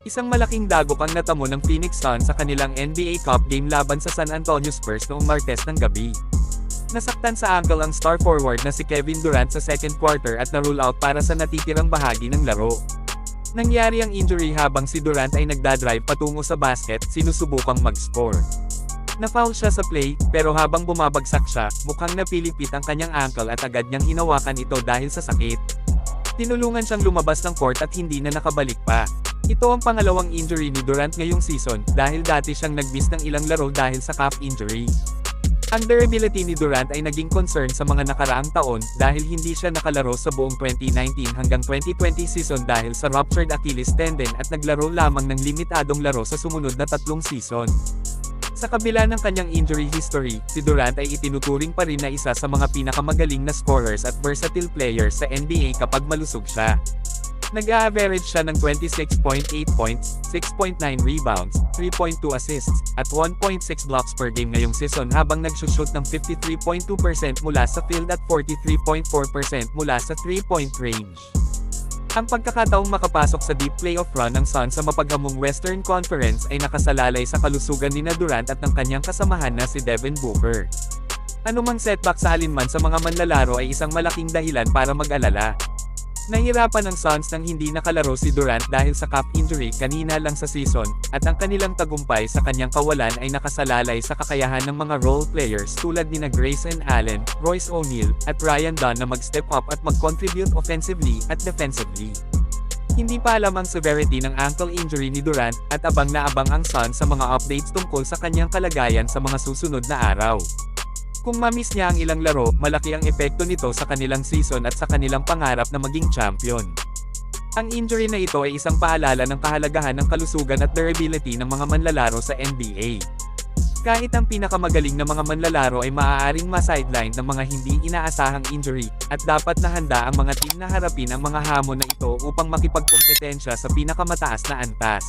Isang malaking dagok ang natamo ng Phoenix Suns sa kanilang NBA Cup game laban sa San Antonio Spurs noong Martes ng gabi. Nasaktan sa ankle ang star forward na si Kevin Durant sa second quarter at na-rule out para sa natitirang bahagi ng laro. Nangyari ang injury habang si Durant ay nagdadrive patungo sa basket, sinusubukang mag-score. Na-foul siya sa play, pero habang bumabagsak siya, mukhang napilipit ang kanyang ankle at agad niyang hinawakan ito dahil sa sakit. Tinulungan siyang lumabas ng court at hindi na nakabalik pa. Ito ang pangalawang injury ni Durant ngayong season, dahil dati siyang nag-miss ng ilang laro dahil sa calf injury. Ang durability ni Durant ay naging concern sa mga nakaraang taon, dahil hindi siya nakalaro sa buong 2019 hanggang 2020 season dahil sa ruptured Achilles tendon at naglaro lamang ng limitadong laro sa sumunod na 3 season. Sa kabila ng kanyang injury history, si Durant ay itinuturing pa rin na isa sa mga pinakamagaling na scorers at versatile players sa NBA kapag malusog siya. Nag-a-average siya ng 26.8 points, 6.9 rebounds, 3.2 assists, at 1.6 blocks per game ngayong season habang nagsushoot ng 53.2% mula sa field at 43.4% mula sa 3-point range. Ang pagkakataong makapasok sa deep playoff run ng Suns sa mapaghamong Western Conference ay nakasalalay sa kalusugan ni Durant at ng kanyang kasamahan na si Devin Booker. Anumang setback sa alinman sa mga manlalaro ay isang malaking dahilan para mag-alala. Nahirapan ang Suns nang hindi nakalaro si Durant dahil sa calf injury kanina lang sa season, at ang kanilang tagumpay sa kanyang kawalan ay nakasalalay sa kakayahan ng mga role players tulad nina Grayson Allen, Royce O'Neal, at Ryan Dunn na mag-step up at mag-contribute offensively at defensively. Hindi pa alam ang severity ng ankle injury ni Durant, at abang na abang ang Suns sa mga updates tungkol sa kanyang kalagayan sa mga susunod na araw. Kung ma-miss niya ang ilang laro, malaki ang epekto nito sa kanilang season at sa kanilang pangarap na maging champion. Ang injury na ito ay isang paalala ng kahalagahan ng kalusugan at durability ng mga manlalaro sa NBA. Kahit ang pinakamagaling na mga manlalaro ay maaaring ma-sideline ng mga hindi inaasahang injury, at dapat na handa ang mga team na harapin ang mga hamon na ito upang makipagkompetensya sa pinakamataas na antas.